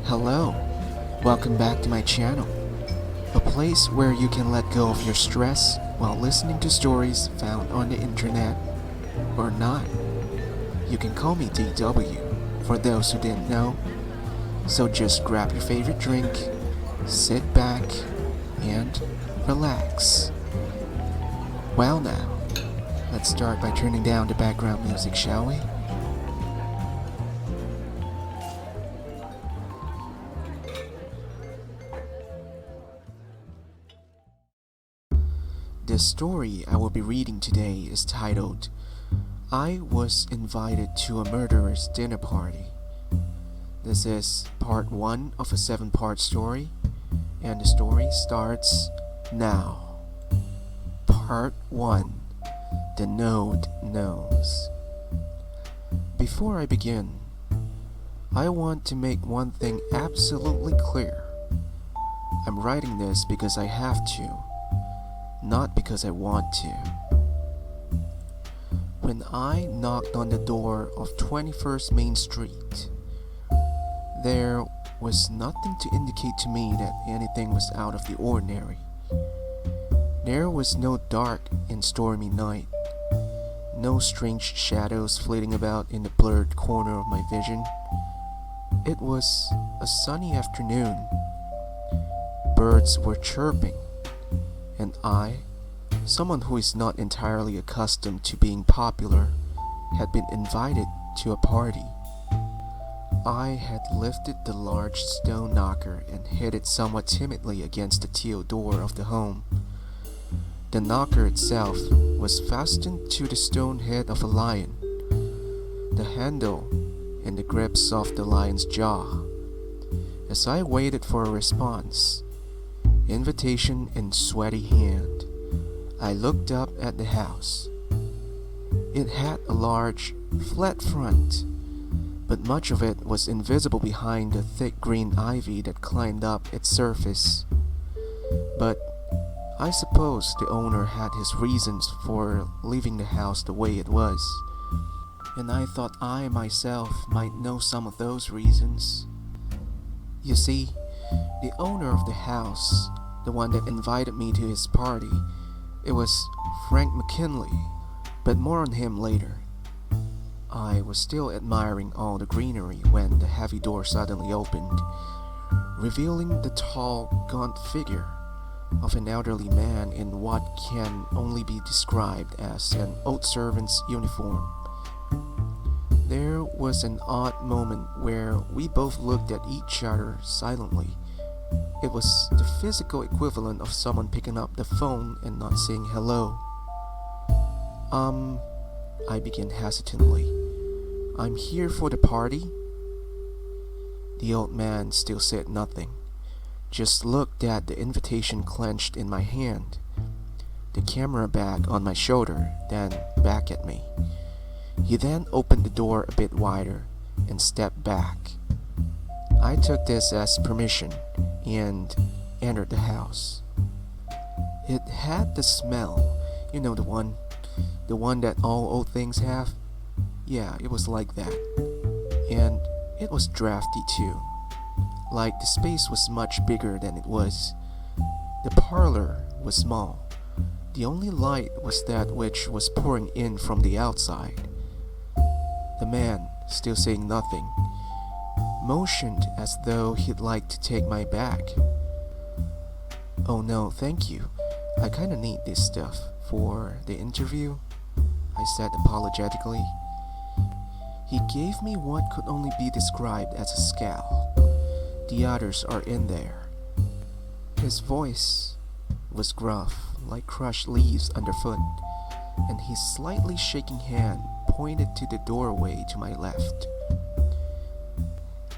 Hello, welcome back to my channel, a place where you can let go of your stress while listening to stories found on the internet, or not. You can call me DW, for those who didn't know. So just grab your favorite drink, sit back, and relax. Well now, let's start by turning down the background music, shall we? The story I will be reading today is titled, I Was Invited to a Murderer's Dinner Party. This is part 1 of a 7-part story, and the story starts now. Part 1. The Node Knows. Before I begin, I want to make one thing absolutely clear. I'm writing this because I have to, not because I want to. When I knocked on the door of 21st Main Street, there was nothing to indicate to me that anything was out of the ordinary. There was no dark and stormy night, no strange shadows flitting about in the blurred corner of my vision. It was a sunny afternoon. Birds were chirping, and I, someone who is not entirely accustomed to being popular, had been invited to a party. I had lifted the large stone knocker and hit it somewhat timidly against the teal door of the home. The knocker itself was fastened to the stone head of a lion, the handle in the grips of the lion's jaw. As I waited for a response, invitation in sweaty hand, I looked up at the house. It had a large, flat front, but much of it was invisible behind the thick green ivy that climbed up its surface. But I suppose the owner had his reasons for leaving the house the way it was, and I thought I myself might know some of those reasons. You see, the owner of the house, the one that invited me to his party, it was Frank McKinley, but more on him later. I was still admiring all the greenery when the heavy door suddenly opened, revealing the tall, gaunt figure of an elderly man in what can only be described as an old servant's uniform. There was an odd moment where we both looked at each other silently. It was the physical equivalent of someone picking up the phone and not saying hello. I began hesitantly. I'm here for the party? The old man still said nothing, just looked at the invitation clenched in my hand, the camera bag on my shoulder, then back at me. He then opened the door a bit wider and stepped back. I took this as permission and entered the house. It had the smell, you know, the one that all old things have. Yeah, it was like that. And it was drafty too. Like the space was much bigger than it was. The parlor was small. The only light was that which was pouring in from the outside. The man, still saying nothing, motioned as though he'd like to take my bag. Oh no, thank you. I kinda need this stuff for the interview, I said apologetically. He gave me what could only be described as a scowl. The others are in there. His voice was gruff, like crushed leaves underfoot, and his slightly shaking hand pointed to the doorway to my left.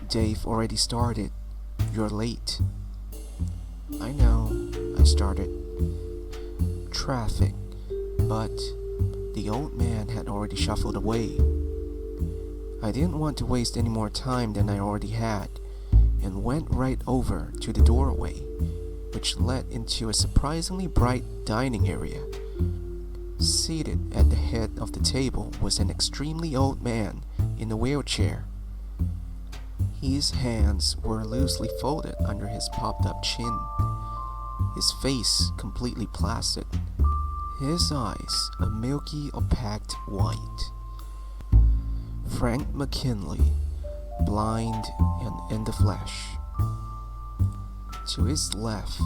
Dave already started. You're late. I know, I started. Traffic, but the old man had already shuffled away. I didn't want to waste any more time than I already had, and went right over to the doorway, which led into a surprisingly bright dining area. Seated at the head of the table was an extremely old man in a wheelchair. His hands were loosely folded under his popped-up chin, his face completely placid, his eyes a milky, opaque white. Frank McKinley, blind and in the flesh. To his left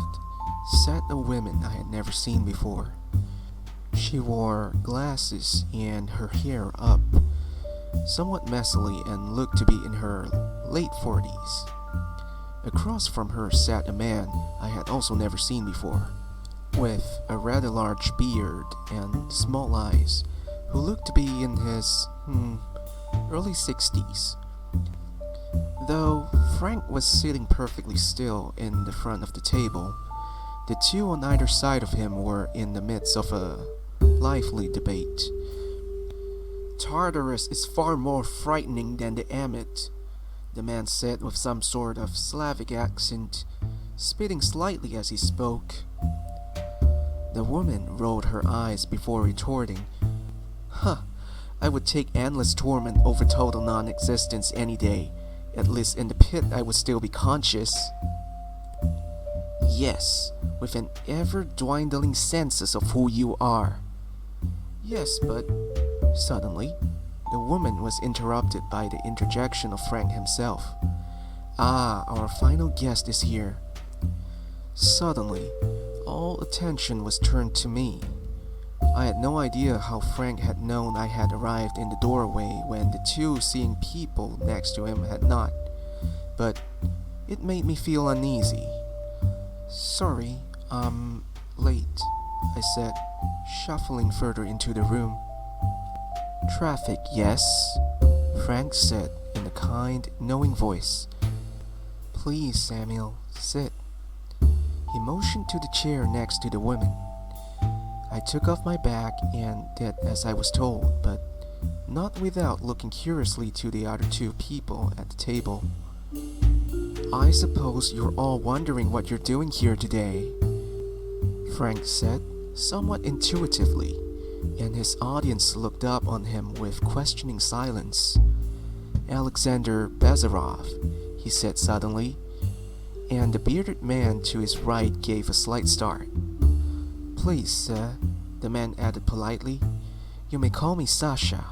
sat a woman I had never seen before. She wore glasses and her hair up, somewhat messily, and looked to be in her late 40s. Across from her sat a man I had also never seen before, with a rather large beard and small eyes, who looked to be in his, early 60s. Though Frank was sitting perfectly still in the front of the table, the two on either side of him were in the midst of a lively debate. "Tartarus is far more frightening than the Emmet," the man said with some sort of Slavic accent, spitting slightly as he spoke. The woman rolled her eyes before retorting, I would take endless torment over total non-existence any day. At least in the pit I would still be conscious." "Yes, with an ever-dwindling census of who you are." "Yes, but..." Suddenly, the woman was interrupted by the interjection of Frank himself. Our final guest is here." Suddenly, all attention was turned to me. I had no idea how Frank had known I had arrived in the doorway when the two seeing people next to him had not, but it made me feel uneasy. "Sorry, I'm late," I said, shuffling further into the room. "Traffic, yes?" Frank said in a kind, knowing voice. "Please, Samuel, sit." He motioned to the chair next to the woman. I took off my bag and did as I was told, but not without looking curiously to the other two people at the table. "I suppose you're all wondering what you're doing here today," Frank said, somewhat intuitively, and his audience looked up on him with questioning silence. "Alexander Bazarov," he said suddenly, and the bearded man to his right gave a slight start. "Please, sir," the man added politely, "you may call me Sasha."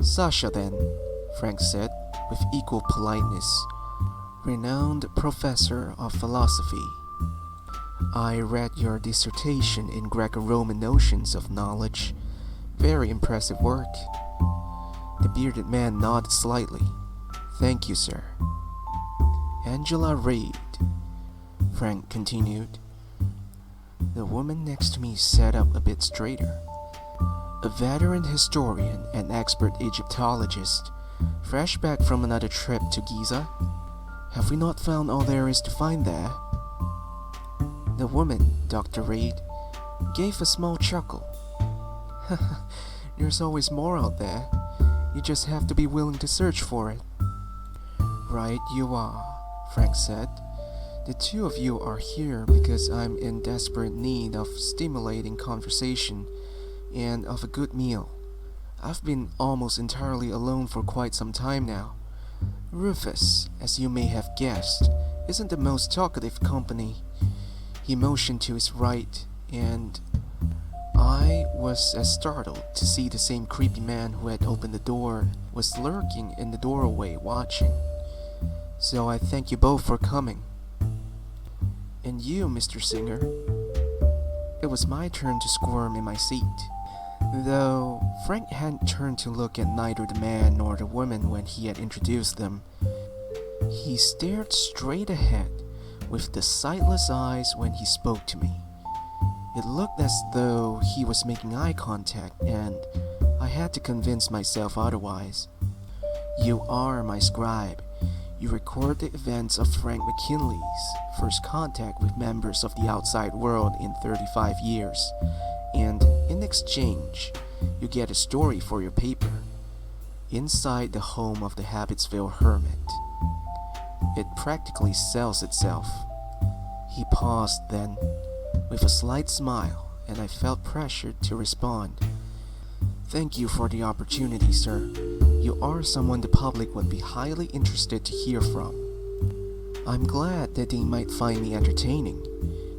"Sasha, then," Frank said, with equal politeness. "Renowned professor of philosophy. I read your dissertation in Greco-Roman notions of knowledge. Very impressive work." The bearded man nodded slightly. "Thank you, sir." "Angela Reid," Frank continued. The woman next to me sat up a bit straighter. A veteran historian and expert Egyptologist, fresh back from another trip to Giza. Have we not found all there is to find there? The woman, Dr. Reid, gave a small chuckle. "There's always more out there. You just have to be willing to search for it." "Right you are," Frank said. "The two of you are here because I'm in desperate need of stimulating conversation and of a good meal. I've been almost entirely alone for quite some time now. Rufus, as you may have guessed, isn't the most talkative company." He motioned to his right, and I was as startled to see the same creepy man who had opened the door was lurking in the doorway watching. "So I thank you both for coming." "And you, Mr. Singer?" It was my turn to squirm in my seat, though Frank hadn't turned to look at neither the man nor the woman when he had introduced them. He stared straight ahead with the sightless eyes when he spoke to me. It looked as though he was making eye contact, and I had to convince myself otherwise. "You are my scribe. You record the events of Frank McKinley's first contact with members of the outside world in 35 years, and in exchange, you get a story for your paper. Inside the home of the Habitsville Hermit. It practically sells itself." He paused then, with a slight smile, and I felt pressured to respond. Thank you for the opportunity, sir. You are someone the public would be highly interested to hear from. I'm glad that they might find me entertaining,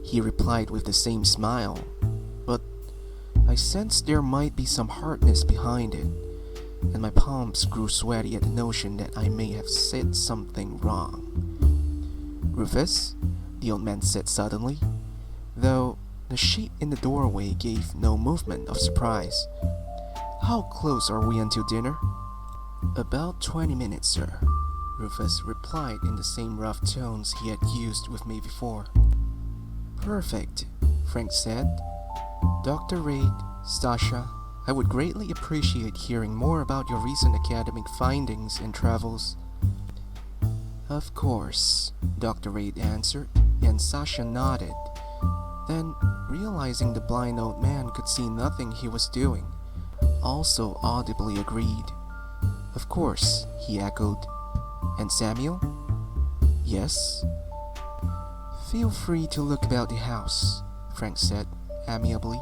he replied with the same smile, but I sensed there might be some hardness behind it, and my palms grew sweaty at the notion that I may have said something wrong. Rufus, the old man said suddenly, though the shape in the doorway gave no movement of surprise. How close are we until dinner? About 20 minutes, sir, Rufus replied in the same rough tones he had used with me before. Perfect, Frank said. Dr. Reid, Stasha, I would greatly appreciate hearing more about your recent academic findings and travels. Of course, Dr. Reid answered, and Sasha nodded. Then, realizing the blind old man could see nothing he was doing, also audibly agreed. Of course, he echoed. And Samuel? Yes? Feel free to look about the house, Frank said amiably.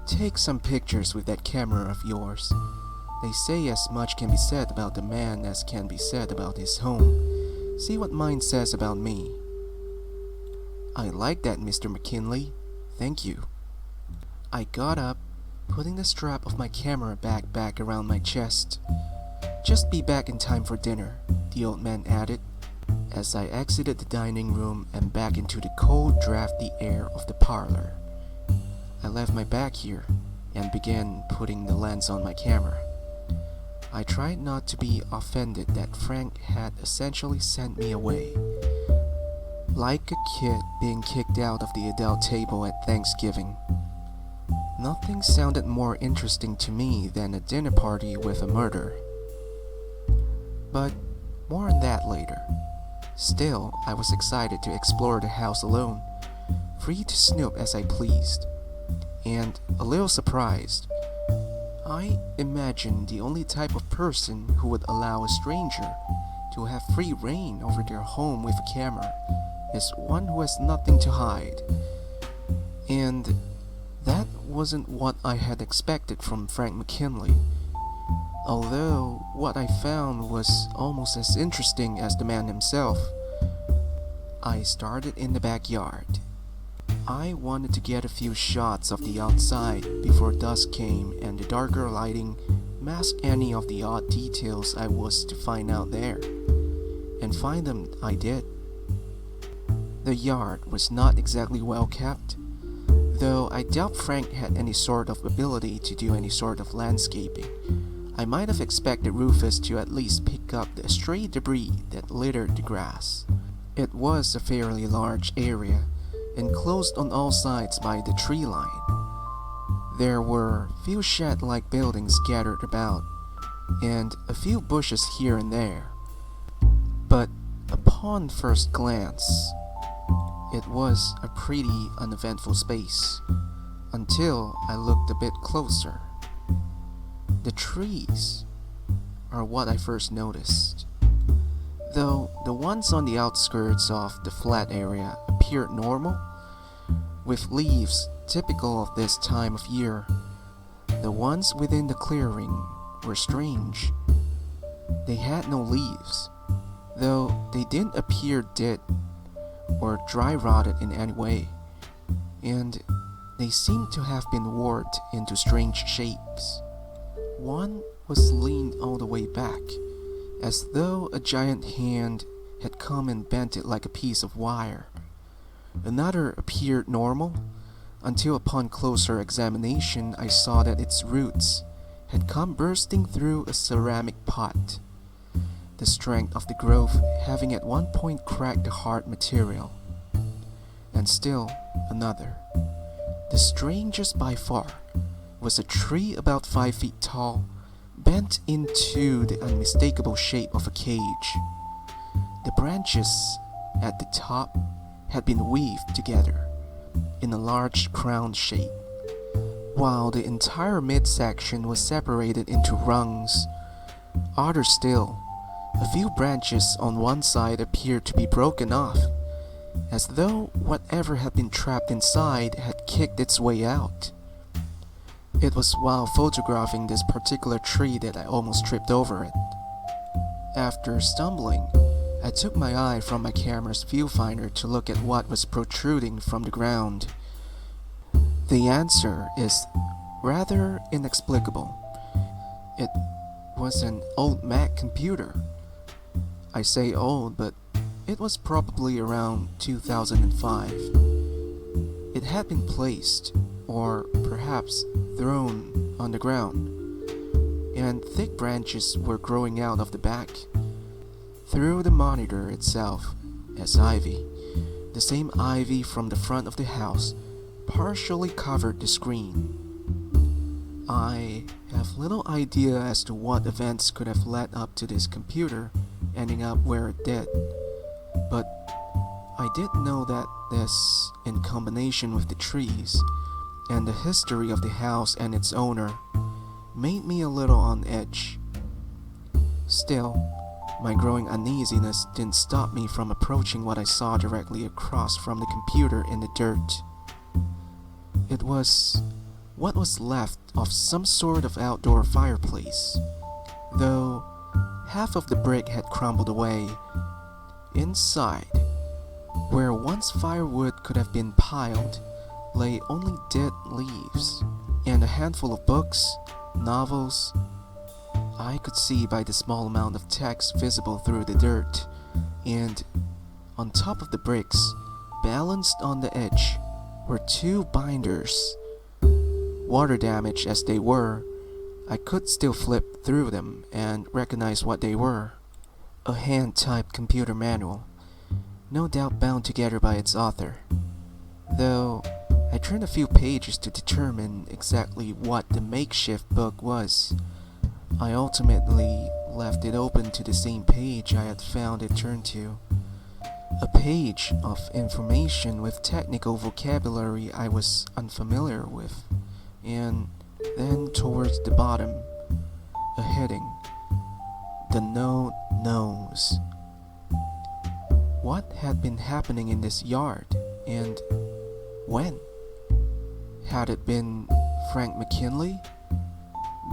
Take some pictures with that camera of yours. They say as much can be said about the man as can be said about his home. See what mine says about me. I like that, Mr. McKinley. Thank you. I got up, putting the strap of my camera bag back around my chest. Just be back in time for dinner, the old man added, as I exited the dining room and back into the cold, drafty air of the parlor. I left my bag here and began putting the lens on my camera. I tried not to be offended that Frank had essentially sent me away, like a kid being kicked out of the adult table at Thanksgiving. Nothing sounded more interesting to me than a dinner party with a murder. But more on that later. Still, I was excited to explore the house alone, free to snoop as I pleased, and a little surprised. I imagined the only type of person who would allow a stranger to have free reign over their home with a camera is one who has nothing to hide. And that wasn't what I had expected from Frank McKinley. Although what I found was almost as interesting as the man himself. I started in the backyard. I wanted to get a few shots of the outside before dusk came and the darker lighting masked any of the odd details I was to find out there. And find them I did. The yard was not exactly well kept, though I doubt Frank had any sort of ability to do any sort of landscaping. I might have expected Rufus to at least pick up the stray debris that littered the grass. It was a fairly large area, enclosed on all sides by the tree line. There were few shed-like buildings scattered about, and a few bushes here and there. But upon first glance, it was a pretty uneventful space, until I looked a bit closer. The trees are what I first noticed, though the ones on the outskirts of the flat area appeared normal, with leaves typical of this time of year. The ones within the clearing were strange. They had no leaves, though they didn't appear dead or dry-rotted in any way, and they seemed to have been warped into strange shapes. One was leaned all the way back, as though a giant hand had come and bent it like a piece of wire. Another appeared normal, until upon closer examination I saw that its roots had come bursting through a ceramic pot, the strength of the growth having at one point cracked the hard material. And still another, the strangest by far, was a tree about 5 feet tall, bent into the unmistakable shape of a cage. The branches at the top had been weaved together in a large crown shape, while the entire midsection was separated into rungs. Odder still, a few branches on one side appeared to be broken off, as though whatever had been trapped inside had kicked its way out. It was while photographing this particular tree that I almost tripped over it. After stumbling, I took my eye from my camera's viewfinder to look at what was protruding from the ground. The answer is rather inexplicable. It was an old Mac computer. I say old, but it was probably around 2005. It had been placed, or perhaps thrown, on the ground, and thick branches were growing out of the back. Through the monitor itself, as ivy, the same ivy from the front of the house, partially covered the screen. I have little idea as to what events could have led up to this computer ending up where it did, but I did know that this, in combination with the trees and the history of the house and its owner, made me a little on edge. Still, my growing uneasiness didn't stop me from approaching what I saw directly across from the computer in the dirt. It was what was left of some sort of outdoor fireplace, though half of the brick had crumbled away. Inside, where once firewood could have been piled, lay only dead leaves and a handful of books, novels. I could see by the small amount of text visible through the dirt, and on top of the bricks, balanced on the edge, were two binders. Water damaged as they were, I could still flip through them and recognize what they were. A hand-typed computer manual, no doubt bound together by its author. Though I turned a few pages to determine exactly what the makeshift book was, I ultimately left it open to the same page I had found it turned to. A page of information with technical vocabulary I was unfamiliar with, and then towards the bottom, a heading: The Node Knows. What had been happening in this yard, and when? Had it been Frank McKinley?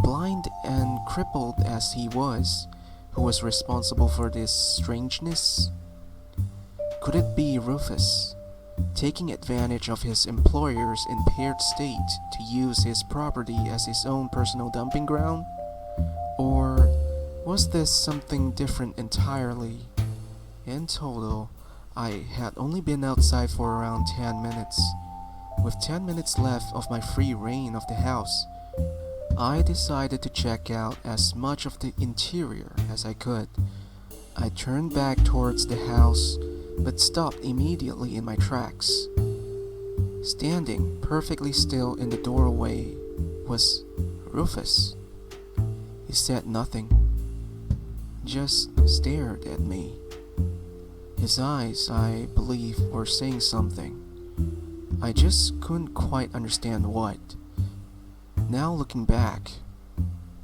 Blind and crippled as he was, who was responsible for this strangeness? Could it be Rufus, taking advantage of his employer's impaired state to use his property as his own personal dumping ground? Or was this something different entirely? In total, I had only been outside for around 10 minutes. With 10 minutes left of my free reign of the house, I decided to check out as much of the interior as I could. I turned back towards the house, but stopped immediately in my tracks. Standing perfectly still in the doorway was Rufus. He said nothing, just stared at me. His eyes, I believe, were saying something. I just couldn't quite understand what. Now looking back,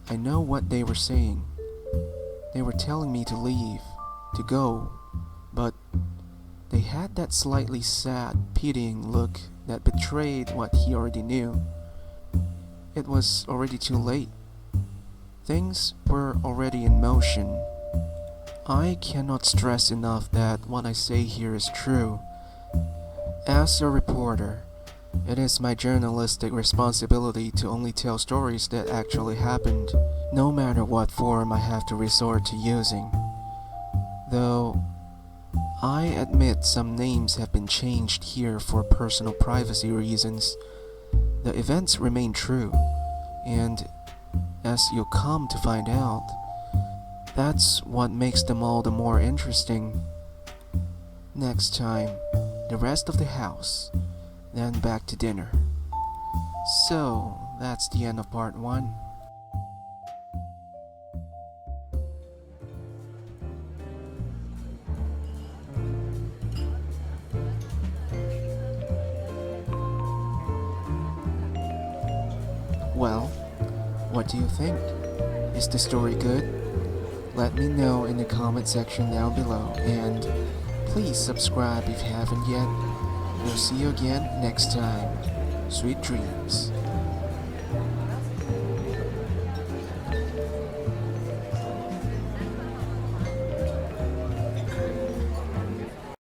I know what they were saying. They were telling me to leave, to go, but they had that slightly sad, pitying look that betrayed what he already knew. It was already too late. Things were already in motion. I cannot stress enough that what I say here is true. As a reporter, it is my journalistic responsibility to only tell stories that actually happened, no matter what form I have to resort to using. Though, I admit some names have been changed here for personal privacy reasons, the events remain true, and as you'll come to find out, that's what makes them all the more interesting. Next time, the rest of the house, then back to dinner. So, that's the end of part 1. Well, what do you think? Is the story good? Let me know in the comment section down below, and please subscribe if you haven't yet. We'll see you again next time. Sweet dreams.